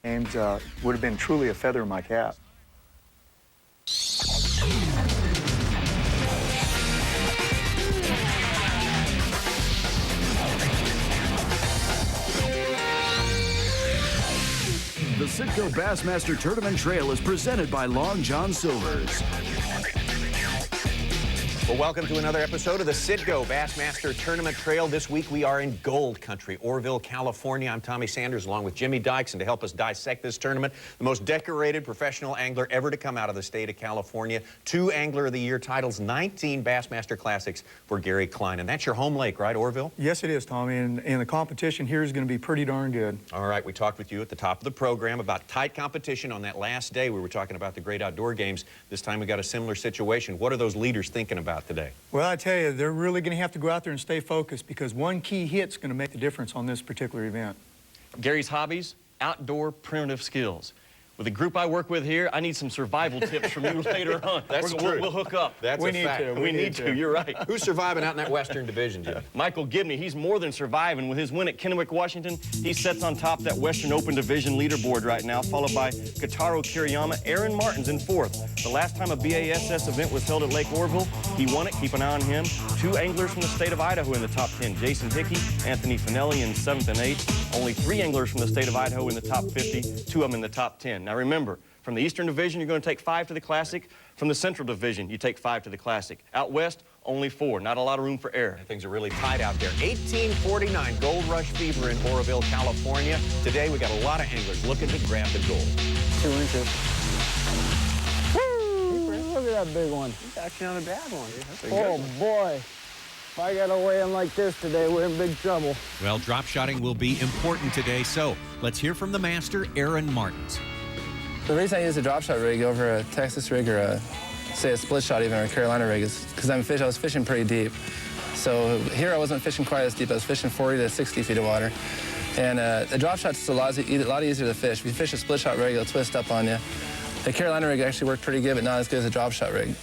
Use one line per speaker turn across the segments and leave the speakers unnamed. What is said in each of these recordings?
Games would have been truly a feather in my cap.
The Citgo Bassmaster Tournament Trail is presented by Long John Silver's.
Well, welcome to another episode of the Citgo Bassmaster Tournament Trail. This week we are in gold country, Oroville, California. I'm Tommy Sanders along with Jimmy Dykes, and to help us dissect this tournament, the most decorated professional angler ever to come out of the state of California. 2 Angler of the Year titles, 19 Bassmaster Classics for Gary Klein. And that's your home lake, right, Oroville?
Yes, it is, Tommy, and the competition here is going to be pretty darn good.
All right, we talked with you at the top of the program about tight competition on that last day. We were talking about the great outdoor games. This time we got a similar situation. What are those leaders thinking about today?
Well, I tell you, they're really going to have to go out there and stay focused because one key hit's going to make the difference on this particular event.
Gary's hobbies, outdoor primitive skills. With the group I work with here, I need some survival tips from you later on.
That's true.
We'll hook up.
That's a fact.
We need to. You're right.
Who's surviving out in that Western Division, Jim?
Michael Gibney, he's more than surviving. With his win at Kennewick, Washington, he sits on top of that Western Open Division leaderboard right now, followed by Kotaro Kiriyama. Aaron Martin's in 4th. The last time a BASS event was held at Lake Oroville, he won it. Keep an eye on him. 2 anglers from the state of Idaho in the top 10. Jason Hickey, Anthony Finelli in 7th and 8th. Only 3 anglers from the state of Idaho in the top 50, 2 of them in the top 10. Now remember, from the Eastern Division, you're going to take 5 to the Classic. From the Central Division, you take 5 to the Classic. Out West, only 4. Not a lot of room for error.
Things are really tight out there. 1849, Gold Rush fever in Oroville, California. Today, we got a lot of anglers looking to grab the gold.
2 inches. Woo! Look at that big one. It's actually not a bad one. Oh, boy. If I got to weigh in like this today, we're in big trouble.
Well, drop shotting will be important today, so let's hear from the master, Aaron Martins.
The reason I use a drop shot rig over a Texas rig or say a split shot even or a Carolina rig is because I was fishing pretty deep. So here I wasn't fishing quite as deep. I was fishing 40 to 60 feet of water. And the drop shot's a lot easier to fish. If you fish a split shot rig, it'll twist up on you. The Carolina rig actually worked pretty good, but not as good as a drop shot rig.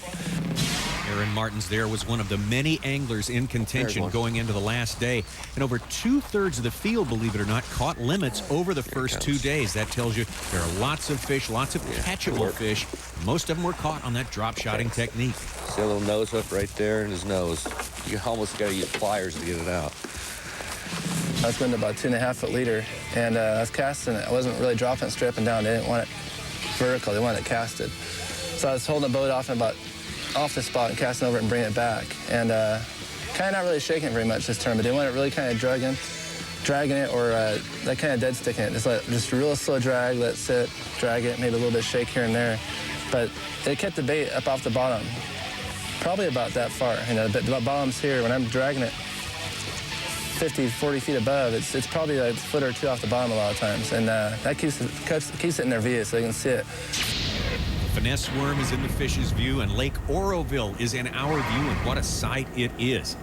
Aaron Martins there was one of the many anglers in contention going into the last day. And over 2/3 of the field, believe it or not, caught limits over the first 2 days. That tells you there are lots of fish, lots of catchable fish. Most of them were caught on that drop shotting technique.
See a little nose hook right there in his nose. You almost got to use pliers to get it out.
I was going to about 2.5 foot leader, and I was casting it. I wasn't really dropping it straight up and down. They didn't want it vertical. They wanted it casted. So I was holding the boat off the spot and casting over it and bringing it back. And kind of not really shaking it very much this turn, but they want it really kind of dragging it or like kind of dead sticking it. Just a real slow drag, let it sit, drag it, maybe a little bit of shake here and there. But it kept the bait up off the bottom, probably about that far. You know, the bottom's here. When I'm dragging it 50, 40 feet above, it's probably a foot or 2 off the bottom a lot of times. And that keeps it in their view so they can see it.
Finesse worm is in the fish's view, and Lake Oroville is in our view, and what a sight it is.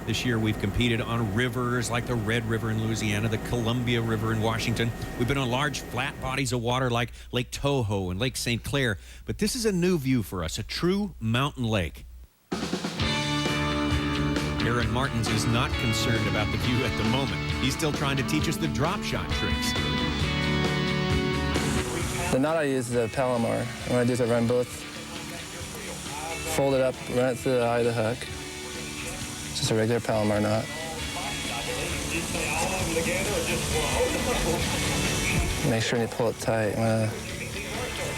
This year we've competed on rivers like the Red River in Louisiana, the Columbia River in Washington. We've been on large flat bodies of water like Lake Toho and Lake St. Clair, but this is a new view for us, a true mountain lake. Aaron Martins is not concerned about the view at the moment. He's still trying to teach us the drop shot tricks.
The knot I use is a Palomar. What I do is I run both, fold it up, run it through the eye of the hook. Just a regular Palomar knot. Make sure you pull it tight.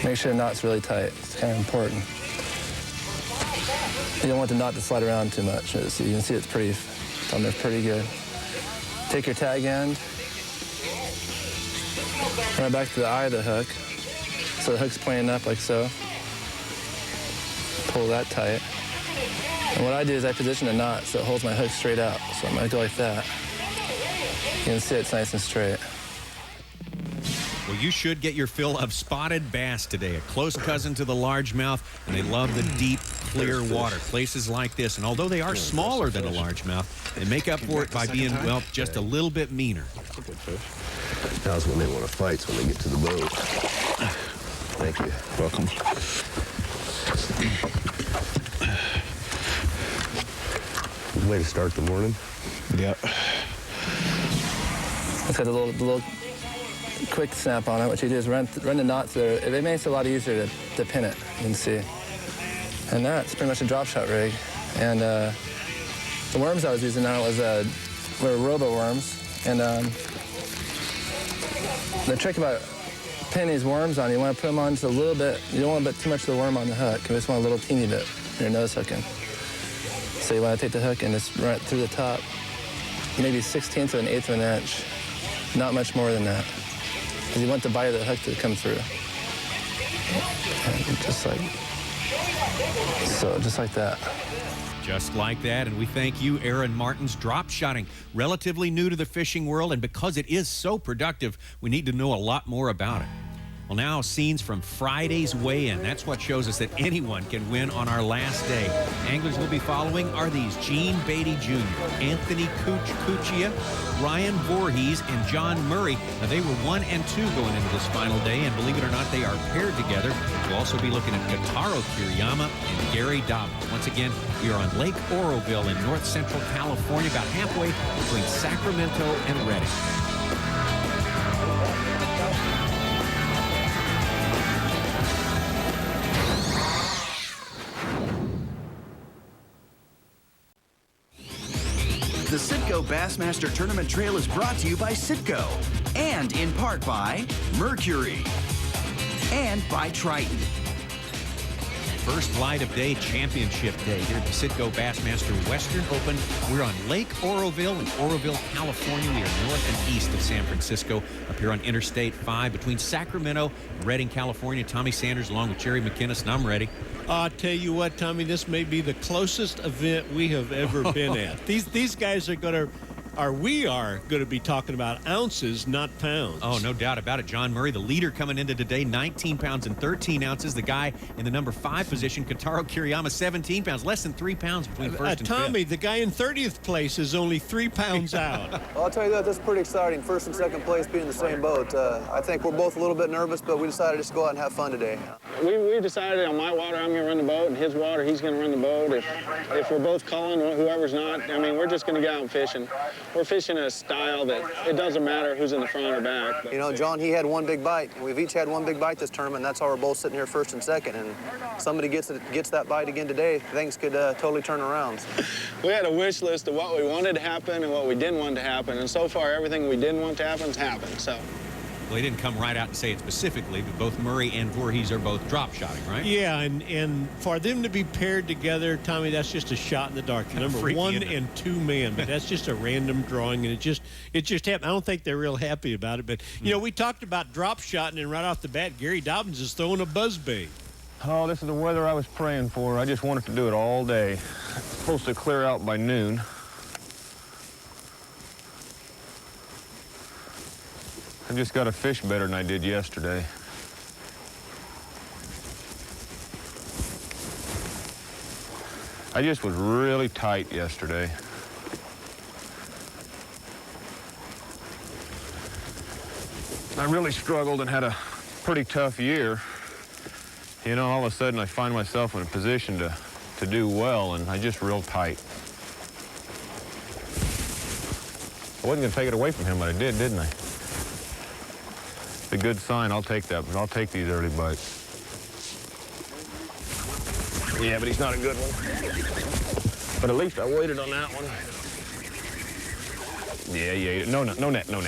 Make sure the knot's really tight. It's kind of important. You don't want the knot to slide around too much. So you can see it's on there pretty good. Take your tag end, run it back to the eye of the hook. So the hook's pointing up like so. Pull that tight. And what I do is I position the knot so it holds my hook straight out. So I'm going to go like that. You can see it's nice and straight.
Well, you should get your fill of spotted bass today, a close cousin to the largemouth, and they love the deep, clear water, places like this. And although they are smaller than a largemouth, they make up for it by being, well, just a little bit meaner.
Now's when they want to fight, when they get to the boat. Thank you. Welcome. Good way to start the morning.
Yep. Let's have the little quick snap on it. What you do is run the knot through it. It makes it a lot easier to pin it, you can see. And that's pretty much a drop shot rig. And the worms I was using on it were robo worms. And the trick about pinning these worms on, you want to put them on just a little bit. You don't want to put too much of the worm on the hook. You just want a little teeny bit when you're nose hooking. So you want to take the hook and just run it through the top, maybe 1/16 of an eighth of an inch, not much more than that. Because you want the bite of the hook to come through. And just like that.
Just like that, and we thank you, Aaron Martins. Drop shotting, relatively new to the fishing world, and because it is so productive, we need to know a lot more about it. Well, now scenes from Friday's weigh-in. That's what shows us that anyone can win on our last day. Anglers we'll be following are these Gene Beatty Jr., Anthony Cuccia, Ryan Voorhees, and John Murray. Now, they were 1 and 2 going into this final day, and believe it or not, they are paired together. We'll also be looking at Kotaro Kiriyama and Gary Dobbins. Once again, we are on Lake Oroville in north central California, about halfway between Sacramento and Redding.
The Citgo Bassmaster Tournament Trail is brought to you by Citgo, and in part by Mercury, and by Triton.
First light of day championship day here at the Citgo Bassmaster Western Open. We're on Lake Oroville in Oroville, California. We are north and east of San Francisco, up here on Interstate 5 between Sacramento and Redding, California. Tommy Sanders along with Jerry McInnes, and I'm ready.
I'll tell you what, Tommy, this may be the closest event we have ever been at. These guys are going to, we are going to be talking about ounces, not pounds.
Oh, no doubt about it. John Murray, the leader coming into today, 19 pounds and 13 ounces. The guy in the number 5 position, Kotaro Kiriyama, 17 pounds, less than 3 pounds between first and
Tommy,
fifth.
the guy in 30th place is only 3 pounds out.
Well, I'll tell you that, this is pretty exciting. First and second place being in the same boat. I think we're both a little bit nervous, but we decided just to go out and have fun today.
We decided on my water, I'm going to run the boat, and his water, he's going to run the boat. If we're both calling, whoever's not, I mean, we're just going to go out and fishing. We're fishing a style that it doesn't matter who's in the front or back. But.
You know, John, he had one big bite, and we've each had one big bite this tournament, and that's how we're both sitting here first and second. And somebody gets that bite again today, things could totally turn around.
We had a wish list of what we wanted to happen and what we didn't want to happen, and so far everything we didn't want to happen has happened. So.
Well, he didn't come right out and say it specifically, but both Murray and Voorhees are both drop shotting, right?
Yeah, and for them to be paired together, Tommy, that's just a shot in the dark. Number 1 and 2 man, but that's just a random drawing, and it just happened. I don't think they're real happy about it, but you know, we talked about drop shotting, and right off the bat, Gary Dobbins is throwing a buzzbait.
Oh, this is the weather I was praying for. I just wanted to do it all day. It's supposed to clear out by noon. I just got to fish better than I did yesterday. I just was really tight yesterday. I really struggled and had a pretty tough year. You know, all of a sudden I find myself in a position to do well, and I just real tight. I wasn't going to take it away from him, but I did, didn't I? A good sign. I'll take that, but I'll take these early bites. Yeah, but he's not a good one. But at least I waited on that one. Yeah. No net. No.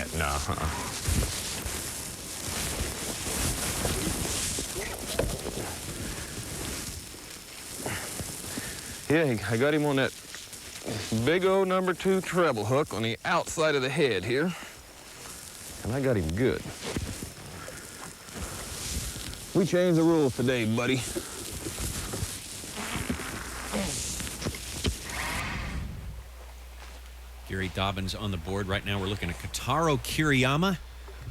Yeah, I got him on that big old number 2 treble hook on the outside of the head here. And I got him good. We changed the rules today, buddy.
Gary Dobbins on the board. Right now we're looking at Kotaro Kiriyama.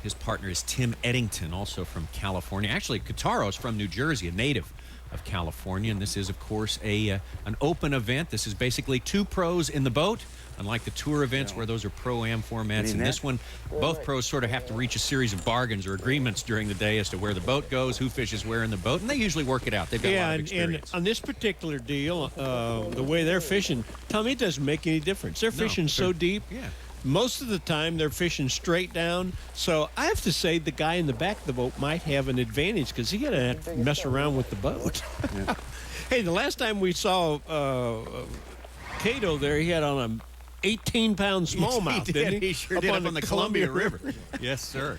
His partner is Tim Eddington, also from California. Actually, Kotaro's from New Jersey, a native of California, and this is, of course, an open event. This is basically 2 pros in the boat, unlike the tour events where those are pro-am formats. In this one, both pros sort of have to reach a series of bargains or agreements during the day as to where the boat goes, who fishes where in the boat, and they usually work it out. They've got a lot of experience.
And on this particular deal, the way they're fishing, Tommy, it doesn't make any difference. They're fishing so deep.
Yeah.
Most of the time, they're fishing straight down. So I have to say the guy in the back of the boat might have an advantage because he got to mess around with the boat. Yeah. Hey, the last time we saw Cato there, he had on a 18-pound smallmouth, didn't he?
He sure did, up on the Columbia River. Yes, sir.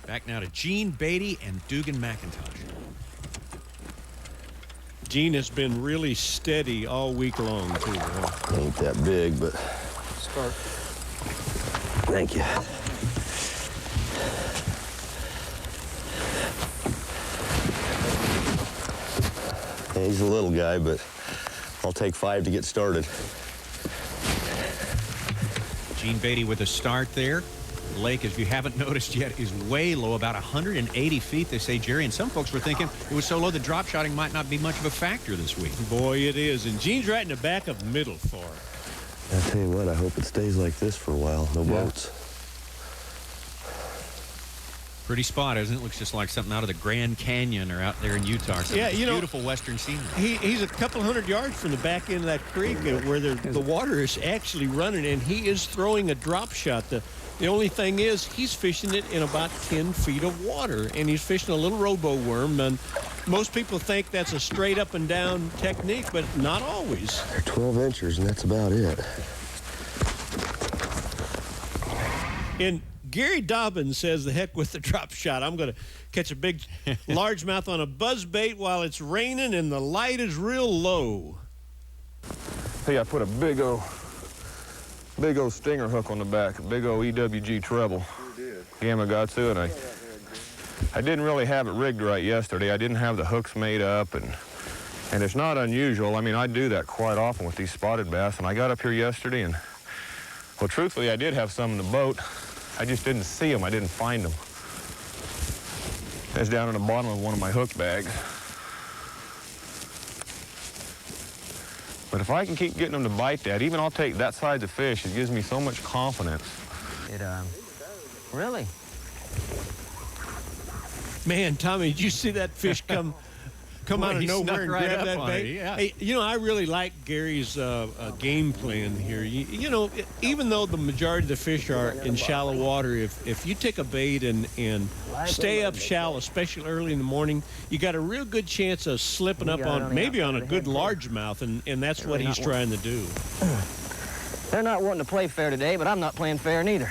Back now to Gene Beatty and Dugan McIntosh.
Gene has been really steady all week long, too.
Ain't that big, but...
Start.
Thank you. Yeah, he's a little guy, but I'll take 5 to get started.
Gene Beatty with a start there. The lake, if you haven't noticed yet, is way low, about 180 feet, they say, Jerry. And some folks were thinking it was so low the drop shotting might not be much of a factor this week.
Boy, it is. And Gene's right in the back of middle for it.
I'll tell you what, I hope it stays like this for a while. No boats.
Pretty spot, isn't it? Looks just like something out of the Grand Canyon or out there in Utah.
Yeah, you know,
beautiful western scenery.
He's a couple hundred yards from the back end of that creek where the water is actually running, and he is throwing a drop shot. The only thing is he's fishing it in about 10 feet of water, and he's fishing a little robo worm. And most people think that's a straight up and down technique, but not always.
They're 12 inches, and that's about it.
And Gary Dobbins says, the heck with the drop shot. I'm going to catch a big largemouth on a buzz bait while it's raining and the light is real low.
Hey, I put a big old stinger hook on the back, a big old EWG treble. Gamakatsu, and I didn't really have it rigged right yesterday. I didn't have the hooks made up, and it's not unusual. I mean, I do that quite often with these spotted bass, and I got up here yesterday, and, well, truthfully, I did have some in the boat. I just didn't see them. I didn't find them. It's down in the bottom of one of my hook bags. But if I can keep getting them to bite that, even I'll take that size of fish. It gives me so much confidence.
Really?
Man, Tommy, did you see that fish come out of nowhere and grab that bait?
Yeah.
Hey, you know, I really like Gary's game plan here. You know, even though the majority of the fish are in shallow water, if you take a bait and stay up shallow, especially early in the morning, you got a real good chance of slipping up on maybe on a good largemouth, and that's what he's trying to do.
They're not wanting to play fair today, but I'm not playing fair neither.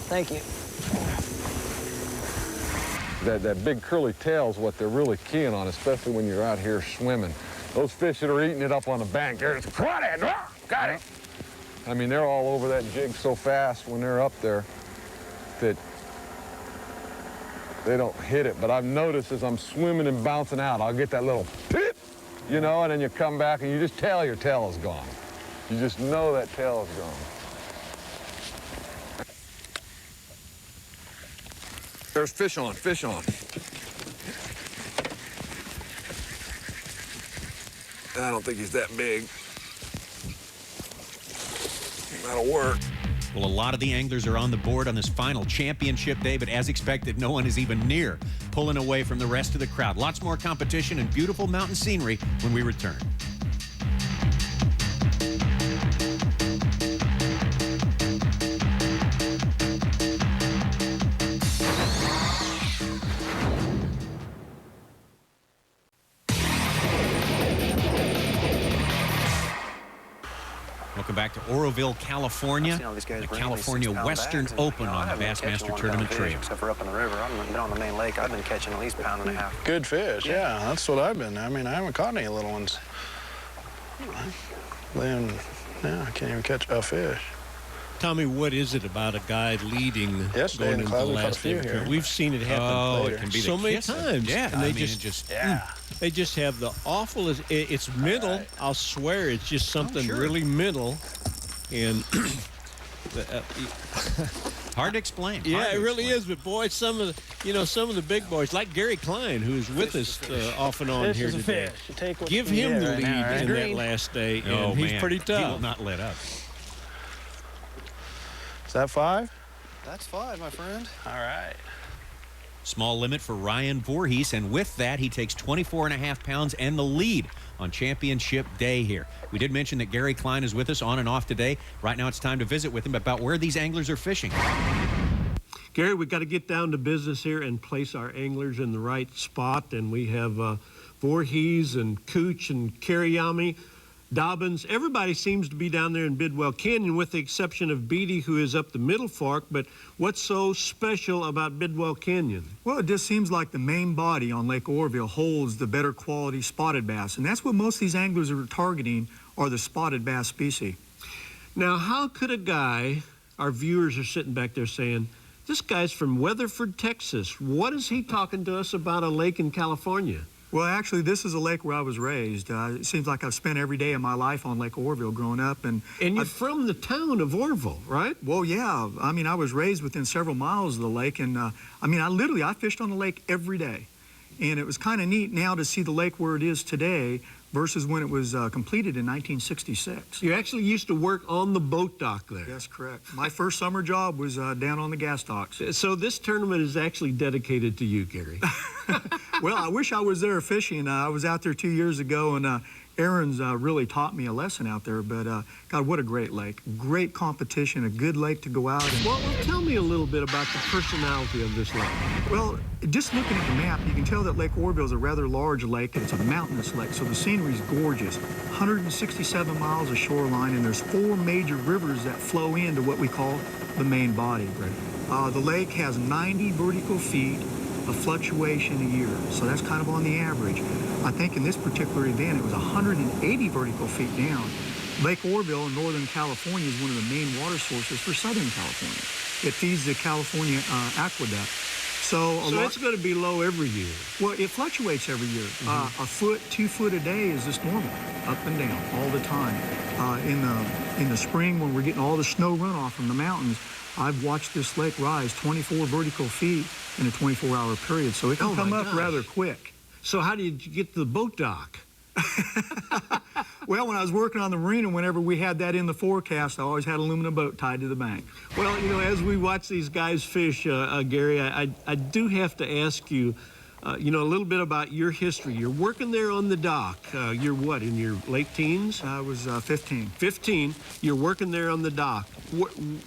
Thank you.
That big curly tail is what they're really keying on, especially when you're out here swimming. Those fish that are eating it up on the bank, they're just, got it. I mean, they're all over that jig so fast when they're up there that they don't hit it. But I've noticed as I'm swimming and bouncing out, I'll get that little pip, you know, and then you come back and you just tell your tail is gone. You just know that tail is gone. There's fish on, fish on. I don't think he's that big. That'll work.
Well, a lot of the anglers are on the board on this final championship day, but as expected, no one is even near pulling away from the rest of the crowd. Lots more competition and beautiful mountain scenery when we return. Welcome back to Oroville, California, the California Western Open on the Bassmaster Tournament Trail.
Except for up in the river. I've been on the main lake. I've been catching at least a pound and a half.
Good fish, yeah. That's what I've been. I mean, I haven't caught any little ones. Then, yeah, I can't even catch a fish.
Tommy, what is it about a guy leading
Yesterday
going
in
into
the
the
cloud, we caught a
last
few
day?
here.
We've seen it happen
It can be
so
the
many
kiss of-
times.
Yeah,
and they
I mean,
they just have the awful. It's mental. Right. I'll swear, it's just something really mental, and
hard to explain.
Yeah, it really is. But boy, some of the big boys, like Gary Klein, who's with us off and on here today. Give him the lead in that last day, and he's pretty tough.
He will not let up.
Is that 5?
That's 5, my friend.
All right.
Small limit for Ryan Voorhees, and with that, he takes 24.5 pounds and the lead on championship day here. We did mention that Gary Klein is with us on and off today. Right now, it's time to visit with him about where these anglers are fishing.
Gary, we've got to get down to business here and place our anglers in the right spot. And we have Voorhees and Cooch and Kiriyama, Dobbins. Everybody seems to be down there in Bidwell Canyon with the exception of Beatty, who is up the Middle Fork. But what's so special about Bidwell Canyon?
Well, it just seems like the main body on Lake Oroville holds the better quality spotted bass. And that's what most of these anglers are targeting, are the spotted bass species.
Now, how could a guy, our viewers are sitting back there saying, this guy's from Weatherford, Texas. What is he talking to us about a lake in California?
Well, actually, this is a lake where I was raised. It seems like I've spent every day of my life on Lake Oroville growing up. And
you're from the town of Oroville, right?
Well, yeah. I mean, I was raised within several miles of the lake. And, I fished on the lake every day. And it was kind of neat now to see the lake where it is today versus when it was completed in 1966.
You actually used to work on the boat dock there.
That's correct. My first summer job was down on the gas docks.
So this tournament is actually dedicated to you, Gary.
Well, I wish I was there fishing. I was out there 2 years ago, and Aaron's really taught me a lesson out there. But, God, what a great lake. Great competition, a good lake to go out.
Well, tell me a little bit about the personality of this lake.
Well, just looking at the map, you can tell that Lake Oroville is a rather large lake. It's a mountainous lake, so the scenery is gorgeous. 167 miles of shoreline, and there's 4 major rivers that flow into what we call the main body. Right. The lake has 90 vertical feet of fluctuation a year, so that's kind of on the average. I think in this particular event, it was 180 vertical feet down. Lake Oroville in Northern California is one of the main water sources for Southern California. It feeds the California aqueduct. So
it's going to be low every year.
Well, it fluctuates every year. A foot, 2 foot a day is just normal, up and down all the time. In the spring, when we're getting all the snow runoff from the mountains, I've watched this lake rise 24 vertical feet in a 24-hour period, so it can come up rather quick.
So how did you get to the boat dock?
Well, when I was working on the marina, whenever we had that in the forecast, I always had an aluminum boat tied to the bank.
Well, as we watch these guys fish, Gary, I do have to ask you, a little bit about your history. You're working there on the dock. You're what, in your late teens?
I was 15.
15. You're working there on the dock.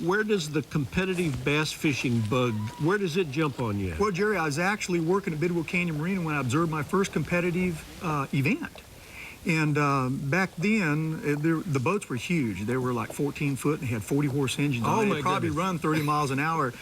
Where does the competitive bass fishing bug, where does it jump on you?
Well, Jerry, I was actually working at Bidwell Canyon Marina when I observed my first competitive event. And back then, the boats were huge. They were like 14 foot and they had 40-horse engines on it. They'd probably run 30 miles an hour.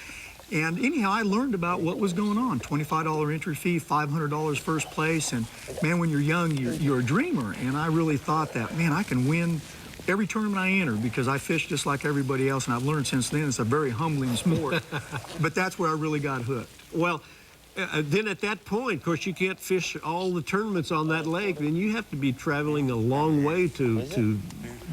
And anyhow, I learned about what was going on. $25 entry fee, $500 first place. And man, when you're young, you're a dreamer. And I really thought that, man, I can win every tournament I enter because I fish just like everybody else. And I've learned since then it's a very humbling sport. But that's where I really got hooked.
Well, then at that point, of course, you can't fish all the tournaments on that lake. Then you have to be traveling a long way to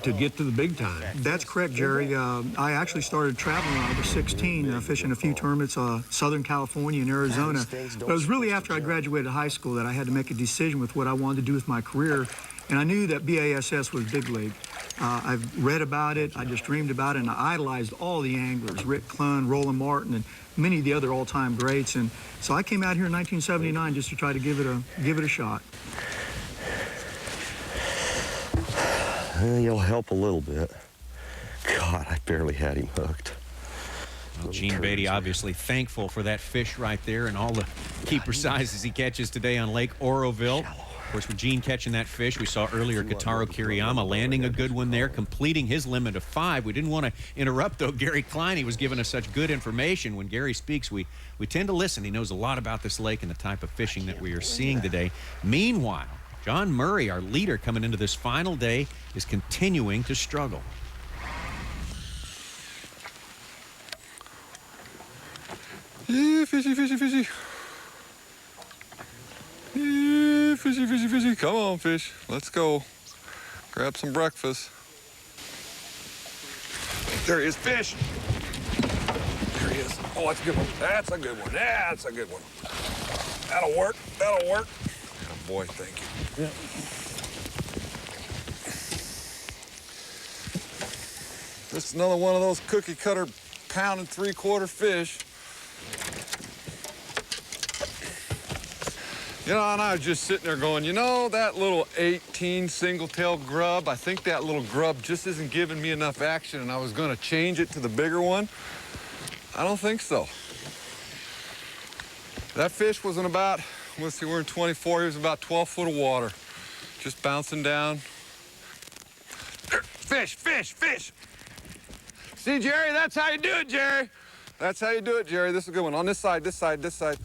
get to the big time.
That's correct, Jerry. I actually started traveling when I was 16, fishing a few tournaments, Southern California and Arizona. But it was really after I graduated high school that I had to make a decision with what I wanted to do with my career. And I knew that BASS was big league. I've read about it, I just dreamed about it, and I idolized all the anglers, Rick Clunn, Roland Martin, and many of the other all-time greats. And so I came out here in 1979 just to try to give it a shot.
You'll help a little bit. God, I barely had him hooked.
Well, Gene Beatty obviously thankful for that fish right there and all the keeper sizes he catches today on Lake Oroville. Of course, with Gene catching that fish, we saw earlier Kotaro Kiriyama landing a good one there, completing his limit of 5. We didn't want to interrupt, though. Gary Klein, he was giving us such good information. When Gary speaks, we tend to listen. He knows a lot about this lake and the type of fishing that we are seeing today. Meanwhile, John Murray, our leader coming into this final day, is continuing to struggle.
Yeah, fishy, fishy, fishy. Yeah, fishy, fishy, fishy. Come on, fish. Let's go. Grab some breakfast. There he is, fish. There he is. Oh, that's a good one. That's a good one. That's a good one. That'll work. That'll work. Oh, boy, thank you. Yeah. This is another one of those cookie cutter pound and 3/4 fish.
You know, and I was just sitting there going, you know, that little 18 single-tailed grub, I think that little grub just isn't giving me enough action, and I was going to change it to the bigger one. I don't think so. That fish was in about, let's see, we're in 24, he was about 12 foot of water. Just bouncing down. Fish, fish, fish! See, Jerry, that's how you do it, Jerry. That's how you do it, Jerry. This is a good one. On this side, this side, this side.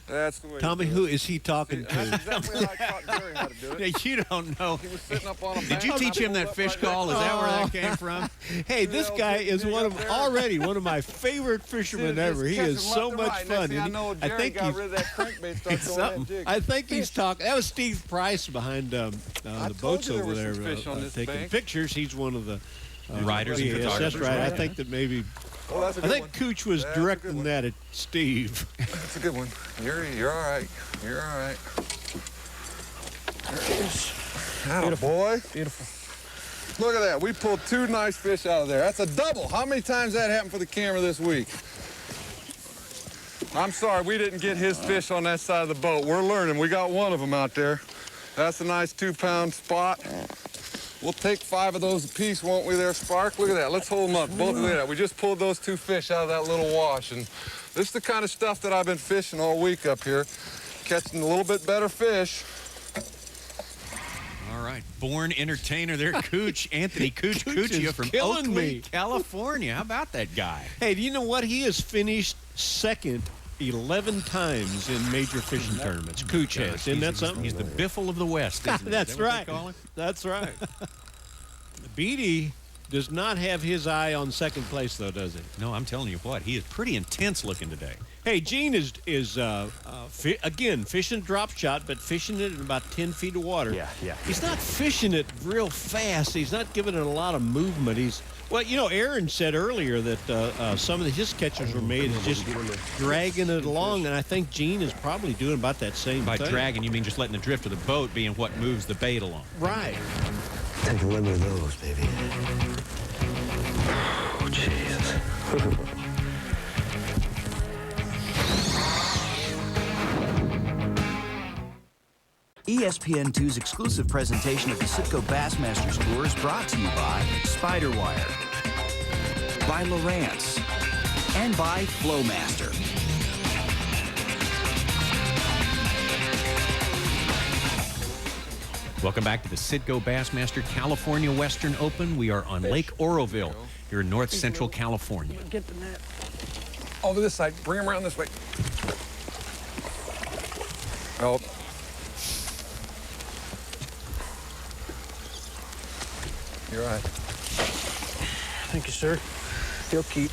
That's the way.
Tommy, who is he talking to?
That's exactly how I taught Jerry how to do it.
You don't know.
He was sitting up on a
Did you teach him that fish call? Is that where that came from?
Hey, this guy is already one of my favorite fishermen ever. He is so much fun.
I think got rid of that crankbait, started going that jig.
I think he's talking. That was Steve Price behind the boats over there taking pictures. He's one of the
writers and photographers.
That's right. I think that maybe.
Well, that's a good
I think
one.
Cooch was directing that at Steve.
That's a good one. You're all right. You're all right. There it is. Beautiful. Boy. Beautiful. Look at that. We pulled 2 nice fish out of there. That's a double. How many times that happened for the camera this week? I'm sorry, we didn't get his fish on that side of the boat. We're learning. We got one of them out there. That's a nice 2-pound spot. We'll take 5 of those apiece, won't we there, Spark? Look at that. Let's hold them up. Both of that. We just pulled those 2 fish out of that little wash. And this is the kind of stuff that I've been fishing all week up here. Catching a little bit better fish.
All right. Born entertainer there, Cooch. Anthony Cooch Cuccia from Oakley, California. How about that guy?
Hey, do you know what? He has finished second 11 times in major fishing tournaments. Cooch has. Isn't that something?
He's the Biffle of the West, isn't he?
That's right. That's right. Beatty does not have his eye on second place, though, does he?
No, I'm telling you what. He is pretty intense looking today.
Hey, Gene is again, fishing drop shot, but fishing it in about 10 feet of water.
Yeah.
He's not fishing it real fast. He's not giving it a lot of movement. Well, you know, Aaron said earlier that some of his catches were made just dragging it along, and I think Gene is probably doing about that same
By
thing.
dragging, you mean just letting the drift of the boat being what moves the bait along.
Right.
Take a limit of those, baby. Oh, Jesus.
ESPN2's exclusive presentation of the Citgo Bassmaster Tour is brought to you by Spiderwire, by Lowrance, and by Flowmaster.
Welcome back to the Citgo Bassmaster California Western Open. We are on Lake Oroville here in north central California.
Get the net. Over this side. Bring him around this way. Oh. You're all right.
Thank you, sir. He'll keep.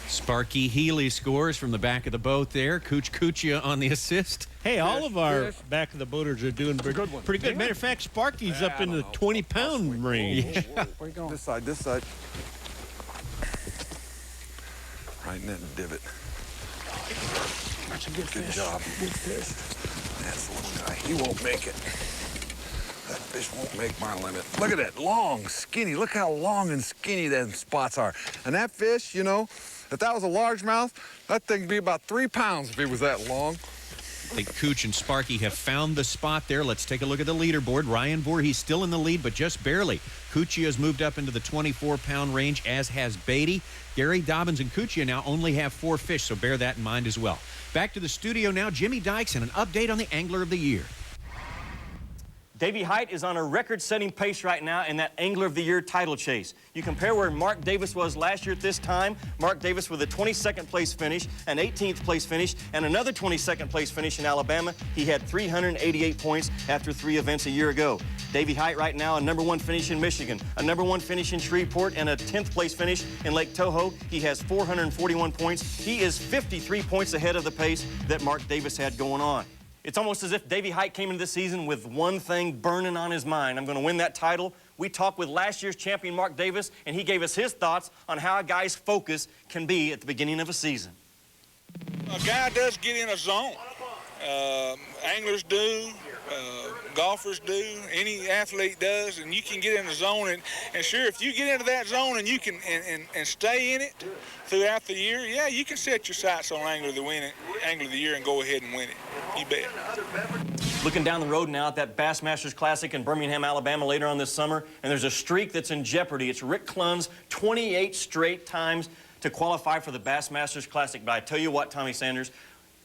Sparky Healy scores from the back of the boat there. Cooch Cuccia on the assist.
Hey, all of our back of the boaters are doing pretty good. Matter of fact, Sparky's up in the 20-pound range.
Where you going? This side, this side. Right in that divot.
That's a good fish.
Good job.
Good fish.
That's the little guy. He won't make it. That fish won't make my limit. Look at that, long, skinny. Look how long and skinny them spots are. And that fish, you know, if that was a largemouth, that thing would be about 3 pounds if it was that long.
I think Cooch and Sparky have found the spot there. Let's take a look at the leaderboard. Ryan Voorhees still in the lead, but just barely. Cuccia has moved up into the 24-pound range, as has Beatty. Gary Dobbins and Cuccia now only have 4 fish, so bear that in mind as well. Back to the studio now, Jimmy Dykes and an update on the Angler of the Year.
Davey Height is on a record-setting pace right now in that Angler of the Year title chase. You compare where Mark Davis was last year at this time. Mark Davis with a 22nd place finish, an 18th place finish, and another 22nd place finish in Alabama. He had 388 points after 3 events a year ago. Davey Height right now a #1 finish in Michigan, a #1 finish in Shreveport, and a 10th place finish in Lake Toho. He has 441 points. He is 53 points ahead of the pace that Mark Davis had going on. It's almost as if Davey Height came into this season with one thing burning on his mind. I'm going to win that title. We talked with last year's champion, Mark Davis, and he gave us his thoughts on how a guy's focus can be at the beginning of a season.
A guy does get in a zone. Anglers do. golfers do, any athlete does, and you can get in the zone. And sure, if you get into that zone and you can and stay in it throughout the year, yeah, you can set your sights on Angler of the Year and go ahead and win it. You bet.
Looking down the road now at that Bassmasters Classic in Birmingham, Alabama later on this summer, and there's a streak that's in jeopardy. It's Rick Clunn's 28 straight times to qualify for the Bassmasters Classic. But I tell you what, Tommy Sanders,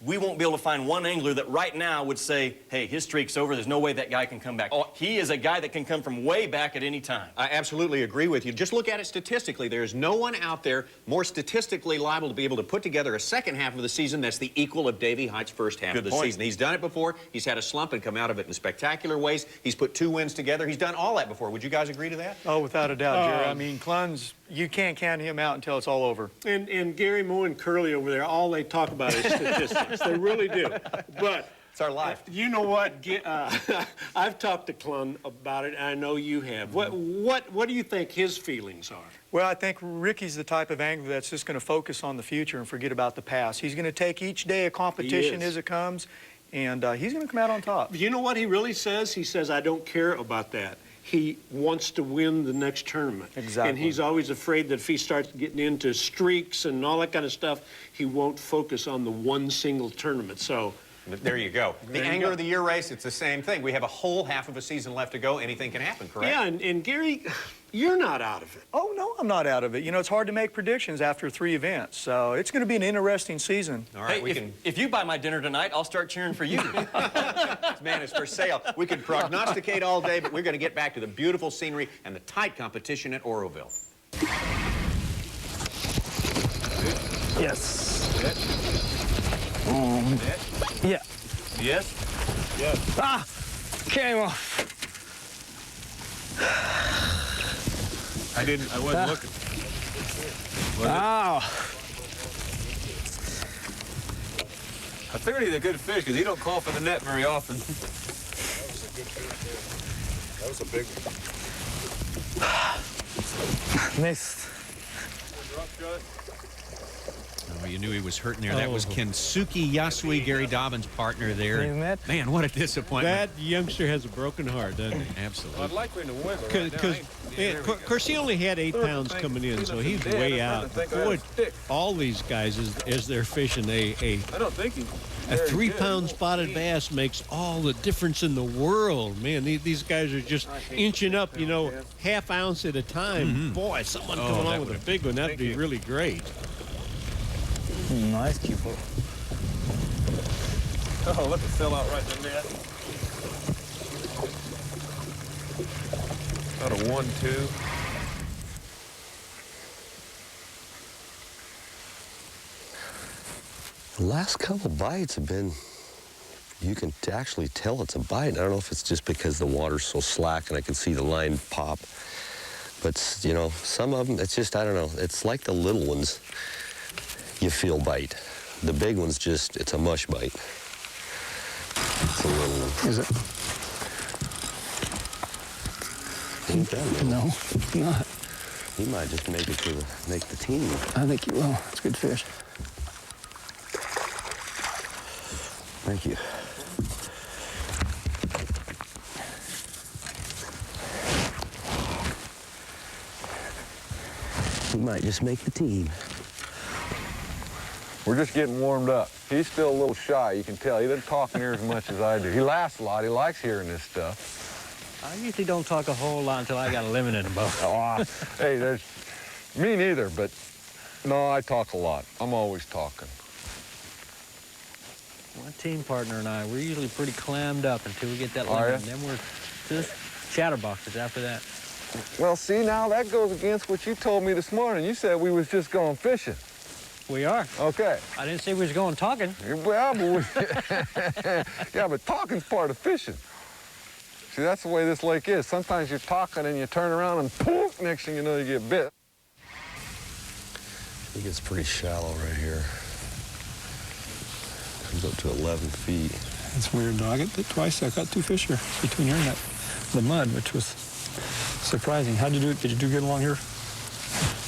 we won't be able to find one angler that right now would say, hey, his streak's over, there's no way that guy can come back. Oh, he is a guy that can come from way back at any time.
I absolutely agree with you. Just look at it statistically. There's no one out there more statistically liable to be able to put together a second half of the season that's the equal of Davey Hite's first half of the season. He's done it before. He's had a slump and come out of it in spectacular ways. He's put 2 wins together. He's done all that before. Would you guys agree to that?
Oh, without a doubt, Jerry. I mean, Clunn's, you can't count him out until it's all over.
And Gary Moore and Curly over there, all they talk about is statistics. They really do. But
it's our life.
You know what? I've talked to Clunn about it, and I know you have. What do you think his feelings are?
Well, I think Ricky's the type of angler that's just going to focus on the future and forget about the past. He's going to take each day of competition as it comes, and he's going to come out on top.
You know what he really says? He says, I don't care about that. He wants to win the next tournament.
Exactly.
And he's always afraid that if he starts getting into streaks and all that kind of stuff, he won't focus on the one single tournament. So
there you go. The Angler of the Year race, it's the same thing. We have a whole half of a season left to go. Anything can happen, correct?
Yeah, and Gary, you're not out of it.
Oh, no, I'm not out of it. You know, it's hard to make predictions after 3 events, so it's going to be an interesting season.
All right,
hey, if you buy my dinner tonight, I'll start cheering for you.
This man is for sale. We could prognosticate all day, but we're going to get back to the beautiful scenery and the tight competition at Oroville.
Yes. Yeah.
Yes? Yes.
Ah! Came off.
I wasn't looking.
Ow.
I figured he's a good fish because he don't call for the net very often.
That was a big one.
Missed.
Oh, you knew he was hurting there. That was Kensuke Yasui, Gary Dobbins' partner there. Man, what a disappointment.
That youngster has a broken heart, doesn't he?
Absolutely.
I'd like him to win.
Because, of course, he only had 8 pounds coming in, so he's way out. Boy, all these guys, as they're fishing,
I don't think he...
a 3-pound spotted bass makes all the difference in the world, man. These guys are just inching up, you know, half ounce at a time. Boy, someone come along with a big one, that'd be really great.
Nice keeper.
Oh, look, it fell out right in there. About a 1-2.
The last couple bites have been, you can actually tell it's a bite. I don't know if it's just because the water's so slack and I can see the line pop. But, you know, some of them, it's just, I don't know, it's like the little ones you feel bite. The big one's just, it's a mush bite. It's a little one.
Is it?
Ain't that little?
No, not.
He might just make it to make the team.
I think he will. It's a good fish.
Thank you. He might just make the team.
We're just getting warmed up. He's still a little shy, you can tell. He doesn't talk near as much as I do. He laughs a lot. He likes hearing this stuff.
I usually don't talk a whole lot until I got a limit in the boat.
Hey, me neither, but no, I talk a lot. I'm always talking.
My team partner and I, we're usually pretty clammed up until we get that limit. And then we're just chatterboxes after that.
Well, see, now that goes against what you told me this morning. You said we was just going fishing.
We are.
Okay.
I didn't say we was going talking.
Well, yeah, but talking's part of fishing. See, that's the way this lake is. Sometimes you're talking and you turn around and poof, next thing you know, you get bit.
I think it's pretty shallow right here. Comes up to 11 feet.
It's weird, though. I got that twice. I caught 2 fish here between here and the mud, which was surprising. How'd you do it? Did you do good along here?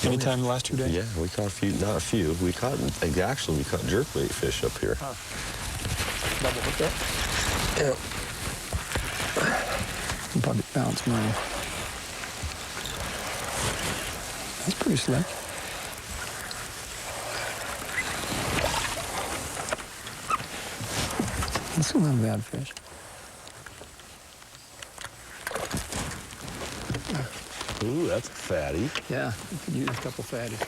Anytime in the last 2 days?
Yeah, we caught a few, not a few. We caught jerkbait fish up here.
Double hook that?
Yeah.
I'll probably bounce mine. That's pretty slick. That's not a bad fish.
Ooh, that's a fatty.
Yeah, you could use a couple fatties.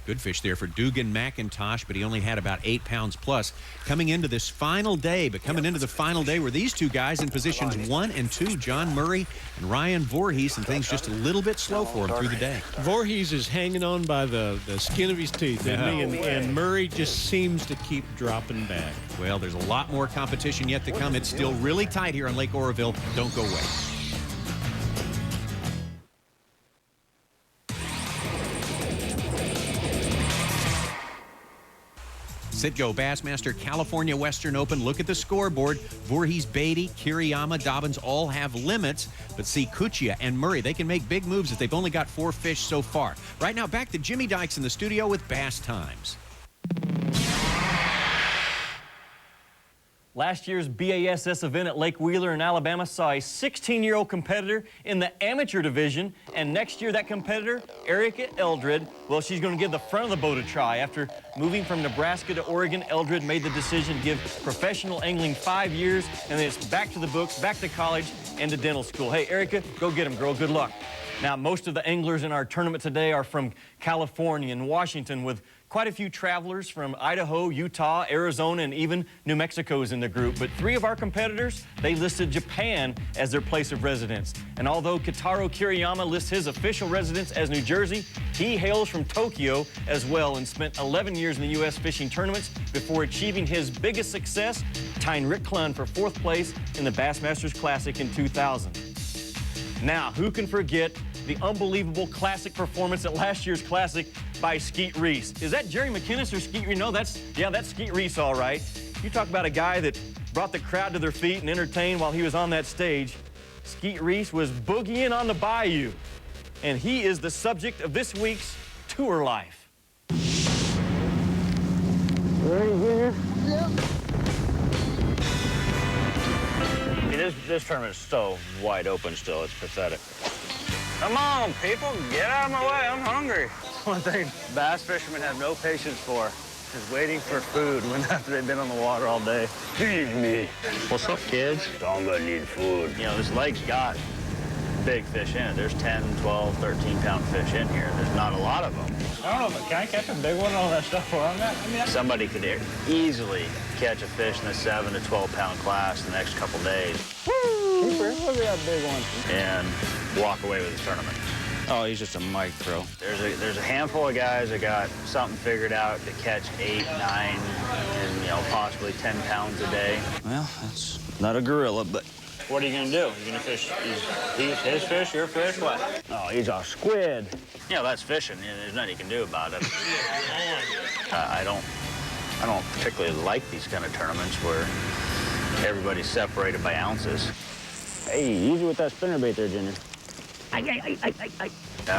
Good fish there for Dugan McIntosh, but he only had about 8 pounds plus. Coming into this final day, but coming into the final day were these two guys in positions 1 and 2, John Murray and Ryan Voorhees, and things just a little bit slow for him through the day.
Voorhees is hanging on by the skin of his teeth, isn't he? And Murray just seems to keep dropping back.
Well, there's a lot more competition yet to come. It's still really tight here on Lake Oroville. Don't go away. Citgo Bassmaster California Western Open. Look at the scoreboard. Voorhees, Beatty, Kiriyama, Dobbins all have limits. But see, Kuchia and Murray, they can make big moves as they've only got 4 fish so far. Right now, back to Jimmy Dykes in the studio with Bass Times.
Last year's BASS event at Lake Wheeler in Alabama saw a 16-year-old competitor in the amateur division, and next year that competitor, Erica Eldred, well, she's going to give the front of the boat a try. After moving from Nebraska to Oregon, Eldred made the decision to give professional angling 5 years, and then it's back to the books, back to college, and to dental school. Hey, Erica, go get 'em, girl. Good luck. Now, most of the anglers in our tournament today are from California and Washington, with quite a few travelers from Idaho, Utah, Arizona, and even New Mexico's in the group. But 3 of our competitors, they listed Japan as their place of residence. And although Kitaro Kiriyama lists his official residence as New Jersey, he hails from Tokyo as well and spent 11 years in the U.S. fishing tournaments before achieving his biggest success, tying Rick Clunn for 4th place in the Bassmasters Classic in 2000. Now, who can forget the unbelievable classic performance at last year's Classic by Skeet Reese? Is that Jerry McInnes or Skeet Reese? No, that's Skeet Reese, all right. You talk about a guy that brought the crowd to their feet and entertained while he was on that stage. Skeet Reese was boogieing on the bayou, and he is the subject of this week's Tour Life.
Ready, Junior?
Yep.
This tournament is so wide open still, it's pathetic. Come on, people, get out of my way, I'm hungry. One thing bass fishermen have no patience for is waiting for food after they've been on the water all day. Feed me. What's up, kids? I'm gonna need food. You know, this lake's got big fish in it. There's 10, 12, 13-pound fish in here. There's not a lot of them.
I don't know, but can I catch a big one and all that stuff where I'm at? I mean,
Somebody could easily catch a fish in the 7 to 12-pound class the next couple days.
Woo! Look at that big one.
And walk away with the tournament. Oh, he's just a mic throw. There's a handful of guys that got something figured out to catch 8, 9, and, you know, possibly 10 pounds a day. Well, that's not a gorilla, but...
What are you gonna do? You gonna fish his fish, your fish, what?
Oh, he's a squid. You know, that's fishing. There's nothing you can do about it. I don't particularly like these kind of tournaments where everybody's separated by ounces.
Hey, easy with that spinnerbait there, Junior.
I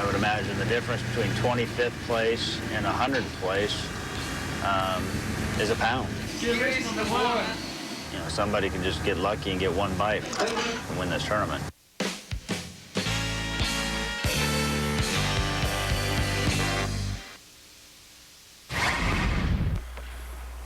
would imagine the difference between 25th place and 100th place is a pound. You know, somebody can just get lucky and get one bite and win this tournament.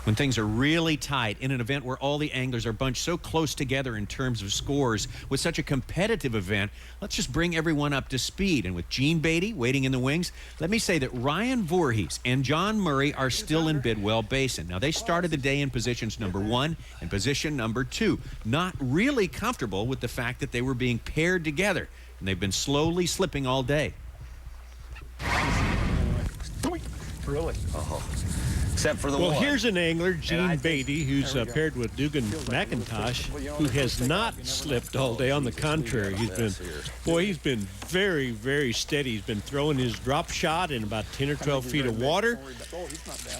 When things are really tight in an event where all the anglers are bunched so close together in terms of scores, with such a competitive event, let's just bring everyone up to speed. And with Gene Beatty waiting in the wings, let me say that Ryan Voorhees and John Murray are still in Bidwell Basin. Now, they started the day in positions number 1 and position number 2, not really comfortable with the fact that they were being paired together, and they've been slowly slipping all day.
Really?
Oh. Except for the
well,
one.
here's an angler, Gene Beatty, who's paired with Dugan McIntosh, who has not slipped all day. On the contrary, he's been very, very steady. He's been throwing his drop shot in about 10 or 12 feet of water,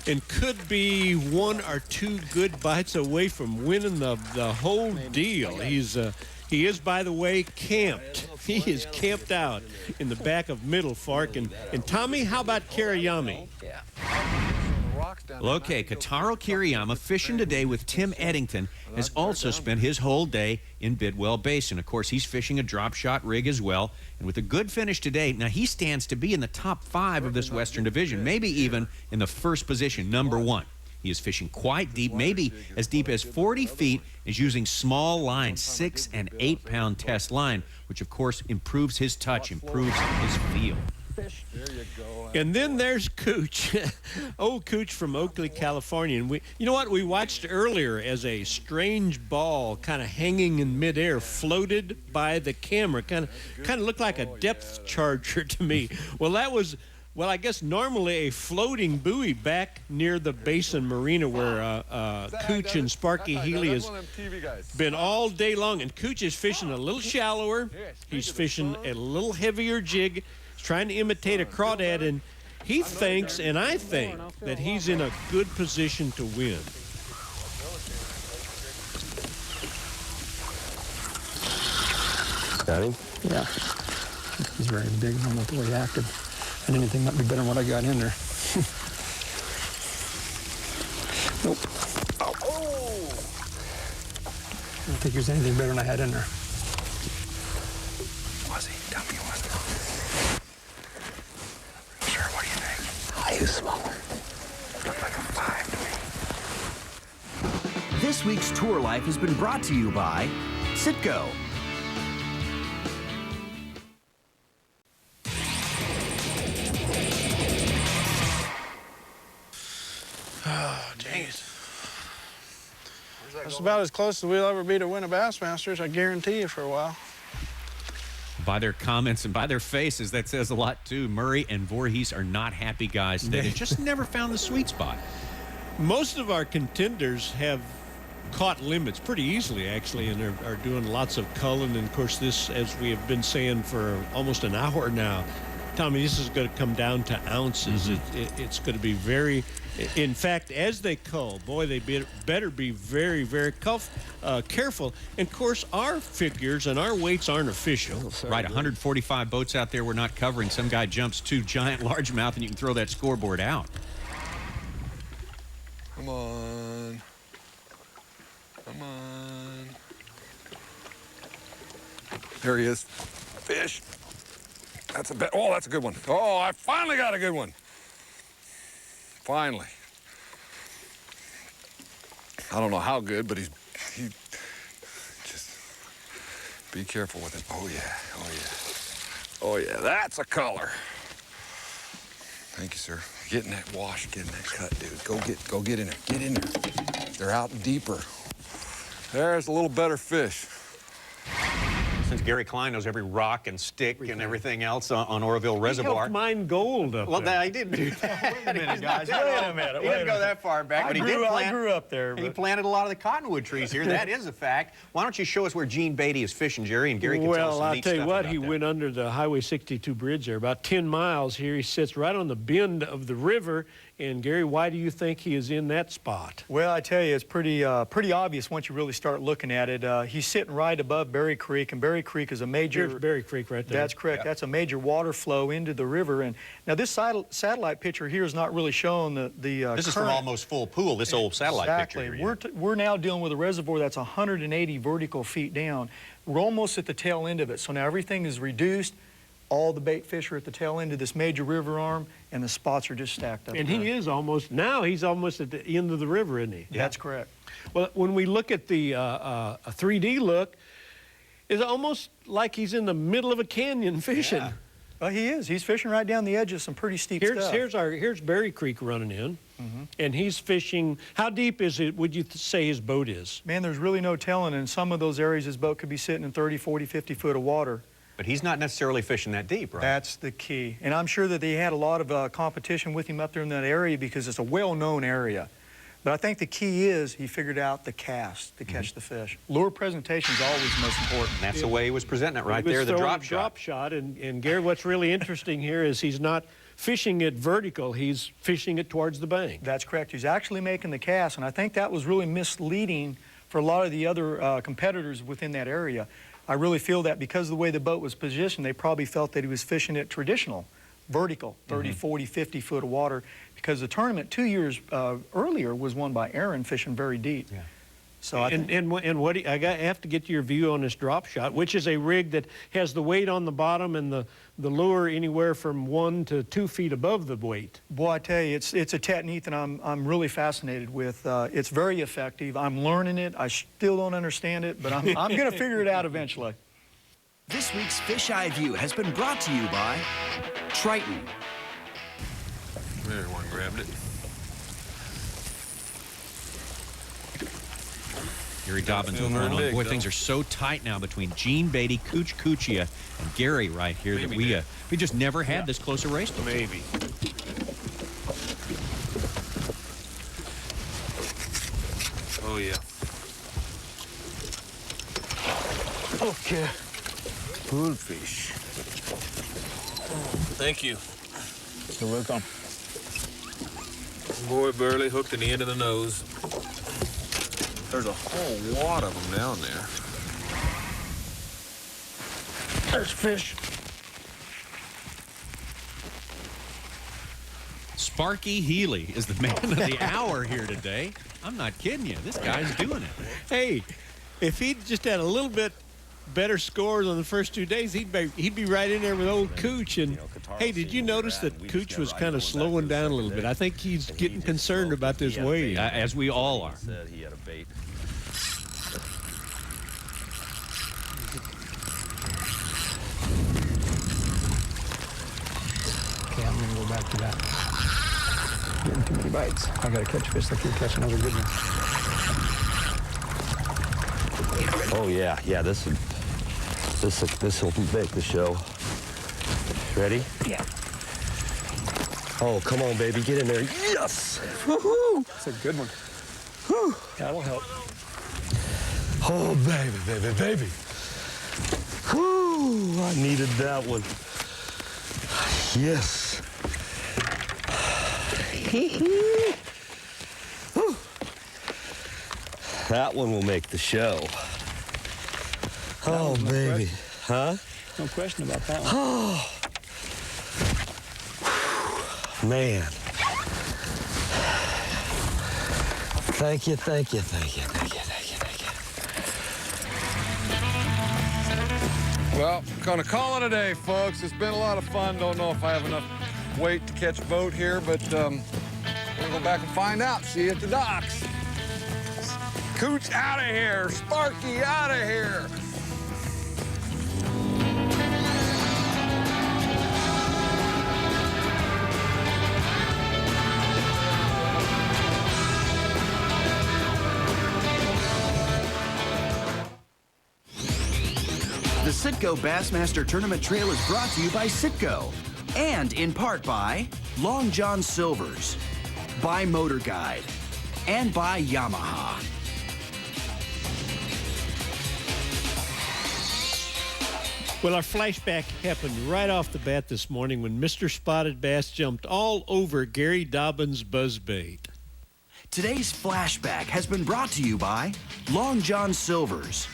and could be 1 or 2 good bites away from winning the whole deal. He is, by the way, camped. He is camped out in the back of Middle Fork. And Tommy, how about Kiriyama?
rocks down
Well, okay, Kotaro Kiriyama, fishing today with Tim Eddington, has also spent his whole day in Bidwell Basin. Of course, he's fishing a drop shot rig as well. And with a good finish today, now he stands to be in the top 5 of this Western Division, maybe even in the first position, number 1. He is fishing quite deep, maybe as deep as 40 feet, is using small line, 6- and 8-pound test line, which of course improves his touch, improves his feel.
There you go.
And then there's Cooch, old Cooch from Oakley, California. And you know what? We watched earlier as a strange ball kind of hanging in midair floated by the camera. Kind of looked like a depth charger to me. Well, that was, well, I guess normally a floating buoy back near the Basin Marina where Cooch and Sparky Healy has been all day long. And Cooch is fishing a little shallower. He's fishing a little heavier jig. Trying to imitate a crawdad, and he thinks, and I think, that he's in a good position to win.
Got him?
Yeah. He's very big. I don't know the way he acted. And anything might be better than what I got in there. Nope. Oh. I don't think there's anything better than I had in there.
Was he? Tell me what. Sure, what do you think? He was smaller. Looked like a 5 to me.
This week's Tour Life has been brought to you by Citgo.
Oh, jeez. That's about as close as we'll ever be to win a Bassmasters, I guarantee you, for a while.
By their comments and by their faces, that says a lot, too. Murray and Voorhees are not happy guys today. They just never found the sweet spot.
Most of our contenders have caught limits pretty easily, actually, and are doing lots of culling. And, of course, this, as we have been saying for almost an hour now, Tommy, this is going to come down to ounces. It's going to be very... In fact, as they cull, boy, they better be very, very careful. And, of course, our figures and our weights aren't official.
Right, 145 boats out there we're not covering. Some guy jumps 2 giant largemouth, and you can throw that scoreboard out.
Come on. Come on. There he is. Fish. That's a oh, that's a good one. Oh, I finally got a good one. Finally. I don't know how good, but he just be careful with it. Oh yeah, oh yeah. Oh yeah, that's a color. Thank you, sir. Get in that wash, get in that cut, dude. Go get in there. Get in there. They're out deeper. There's a little better fish.
Since Gary Klein knows every rock and stick and everything else on Oroville Reservoir.
He helped mine gold up
well,
there.
I didn't do that.
Wait a minute, guys.
Wait a minute. He didn't go that far back, but he did plant.
I grew up there.
He planted a lot of the cottonwood trees here. That is a fact. Why don't you show us where Gene Beatty is fishing, Jerry, and Gary can tell us some neat stuff about that.
Well, I'll tell you what, he went under the Highway 62 bridge there, about 10 miles here. He sits right on the bend of the river. And, Gary, why do you think he is in that spot?
Well, I tell you, it's pretty obvious once you really start looking at it. He's sitting right above Berry Creek, and Berry Creek is a major...
Here's Berry Creek right there.
That's correct. Yep. That's a major water flow into the river. And now this satellite picture here is not really showing the
This is from almost full pool, this old satellite picture here.
Exactly. We're now dealing with a reservoir that's 180 vertical feet down. We're almost at the tail end of it. So now everything is reduced. All the bait fish are at the tail end of this major river arm, and the spots are just stacked up.
And he's almost at the end of the river, isn't he?
Yeah. That's correct.
Well, when we look at the 3D look, it's almost like he's in the middle of a canyon fishing.
Yeah. Well, he is. He's fishing right down the edge of some pretty steep stuff.
Here's Berry Creek running in, and he's fishing. How deep is it, would you say his boat is?
Man, there's really no telling. In some of those areas, his boat could be sitting in 30, 40, 50 foot of water.
But he's not necessarily fishing that deep, right?
That's the key. And I'm sure that they had a lot of competition with him up there in that area because it's a well-known area. But I think the key is he figured out the cast to catch the fish. Lure presentation is always the most important.
That's the way he was presenting it right there, the drop
shot. And Gary, what's really interesting here is he's not fishing it vertical, he's fishing it towards the bank.
That's correct. He's actually making the cast, and I think that was really misleading for a lot of the other competitors within that area. I really feel that because of the way the boat was positioned, they probably felt that he was fishing it traditional, vertical, 30, 40, 50 foot of water, because the tournament 2 years earlier was won by Aaron fishing very deep.
Yeah.
So I
have to get your view on this drop shot, which is a rig that has the weight on the bottom and the lure anywhere from 1 to 2 feet above the weight.
Boy, I tell you, it's a technique that I'm really fascinated with. It's very effective. I'm learning it. I still don't understand it, but I'm going to figure it out eventually.
This week's Fish Eye View has been brought to you by Triton.
There's one grabbed it.
Gary Dobbins over on. Boy, things are so tight now between Gene Beatty, Cooch Cuccia, and Gary right here that we just never had this close a race before.
Maybe. Oh, yeah.
Okay. Bullfish.
Thank you.
You're welcome.
Boy, barely hooked in the end of the nose. There's a whole wad of them down there.
There's fish.
Sparky Healy is the man of the hour here today. I'm not kidding you. This guy's doing it.
Hey, if he'd just had a little bit better scores on the first 2 days, he'd be right in there with old Cooch. And hey, did you notice that Cooch was kind of slowing down a little bit? I think he's getting concerned about this wave.
As we all are.
Said he had a bait.
Okay, I'm gonna go back to that. Getting too many bites. I gotta catch fish like you're catching another good one.
Oh yeah, this will make the show. Ready?
Yeah.
Oh, come on, baby, get in there. Yes! Woohoo!
That's a good one.
Whew.
That'll help.
Oh, baby. Whew, I needed that one. Yes. That one will make the show. Oh, baby. Huh?
No question about that one.
Oh. Man. Thank you.
Well, gonna call it a day, folks. It's been a lot of fun. Don't know if I have enough weight to catch a boat here, but we'll go back and find out. See you at the docks. Cooch out of here. Sparky out of here.
The Citgo Bassmaster Tournament Trail is brought to you by Citgo and in part by Long John Silver's, by Motor Guide, and by Yamaha.
Well, our flashback happened right off the bat this morning when Mr. Spotted Bass jumped all over Gary Dobbins' buzzbait.
Today's flashback has been brought to you by Long John Silver's.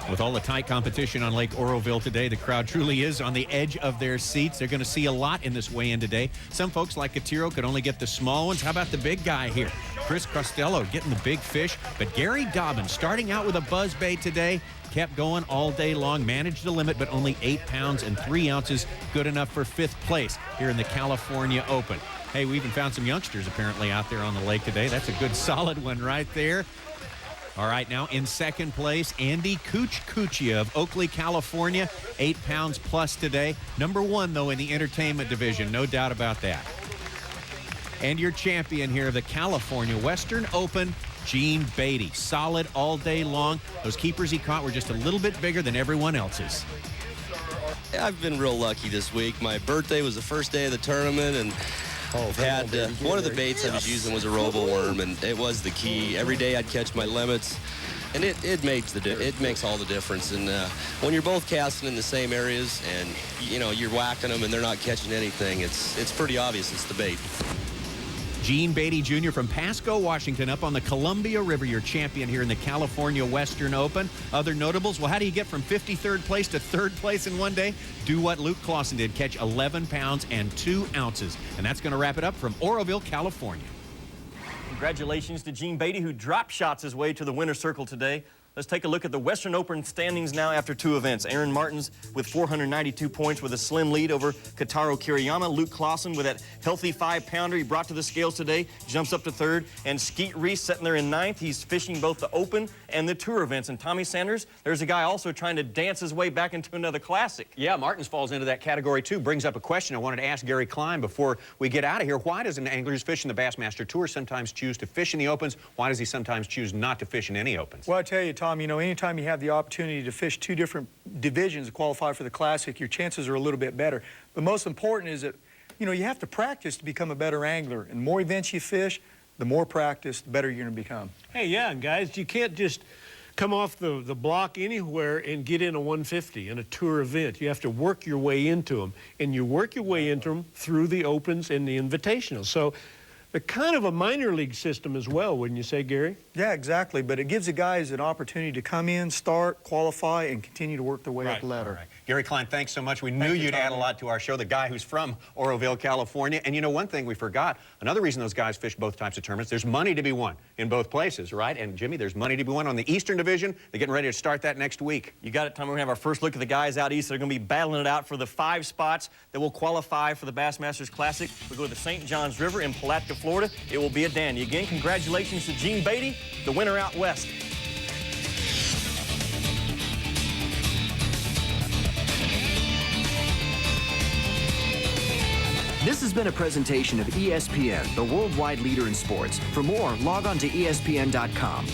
With all the tight competition on Lake Oroville today, the crowd truly is on the edge of their seats. They're going to see a lot in this weigh-in today. Some folks like Catiro could only get the small ones. How about the big guy here? Chris Costello getting the big fish. But Gary Dobbins starting out with a buzzbait today. Kept going all day long, managed the limit, but only 8 pounds and 3 ounces, good enough for 5th place here in the California Open. Hey, we even found some youngsters apparently out there on the lake today. That's a good solid one right there. All right, now in second place, Andy Cooch Cuccia of Oakley, California, 8 pounds plus today. Number 1, though, in the entertainment division, no doubt about that. And your champion here of the California Western Open, Gene Beatty. Solid all day long. Those keepers he caught were just a little bit bigger than everyone else's.
I've been real lucky this week. My birthday was the first day of the tournament, and had one of the baits I was using was a robo worm, and it was the key. Every day I'd catch my limits, and it makes all the difference. And when you're both casting in the same areas, and you're whacking them and they're not catching anything, it's pretty obvious it's the bait.
Gene Beatty Jr. from Pasco, Washington, up on the Columbia River, your champion here in the California Western Open. Other notables, well, how do you get from 53rd place to 3rd place in one day? Do what Luke Clausen did, catch 11 pounds and 2 ounces. And that's going to wrap it up from Oroville, California.
Congratulations to Gene Beatty, who drop shots his way to the winner's circle today. Let's take a look at the Western Open standings now after 2 events. Aaron Martens with 492 points with a slim lead over Kotaro Kiriyama. Luke Clausen with that healthy 5-pounder he brought to the scales today jumps up to 3rd. And Skeet Reese sitting there in 9th. He's fishing both the Open and the Tour events. And Tommy Sanders, there's a guy also trying to dance his way back into another classic.
Yeah, Martins falls into that category too. Brings up a question I wanted to ask Gary Klein before we get out of here. Why does an angler who's fishing the Bassmaster Tour sometimes choose to fish in the Opens? Why does he sometimes choose not to fish in any Opens?
Well, I tell you, Tom, you know, anytime you have the opportunity to fish 2 different divisions to qualify for the Classic, your chances are a little bit better. But most important is that, you know, you have to practice to become a better angler. And the more events you fish, the more practice, the better you're going to become.
Hey, yeah, and guys, you can't just come off the block anywhere and get in a 150 in a tour event. You have to work your way into them, and you work your way into them through the Opens and the Invitationals. So they're kind of a minor league system as well, wouldn't you say, Gary?
Yeah, exactly. But it gives the guys an opportunity to come in, start, qualify, and continue to work their way up the ladder.
Right. Gary Klein, thanks so much. We knew you'd add a lot to our show, the guy who's from Oroville, California. And you know, one thing we forgot, another reason those guys fish both types of tournaments, there's money to be won in both places, right? And Jimmy, there's money to be won on the Eastern Division. They're getting ready to start that next week.
You got it, Tom. We're going to have our first look at the guys out east. They're going to be battling it out for the 5 spots that will qualify for the Bassmasters Classic. We go to the St. Johns River in Palatka, Florida. It will be a dandy. Again, congratulations to Gene Beatty, the winner out west.
This has been a presentation of ESPN, the worldwide leader in sports. For more, log on to ESPN.com.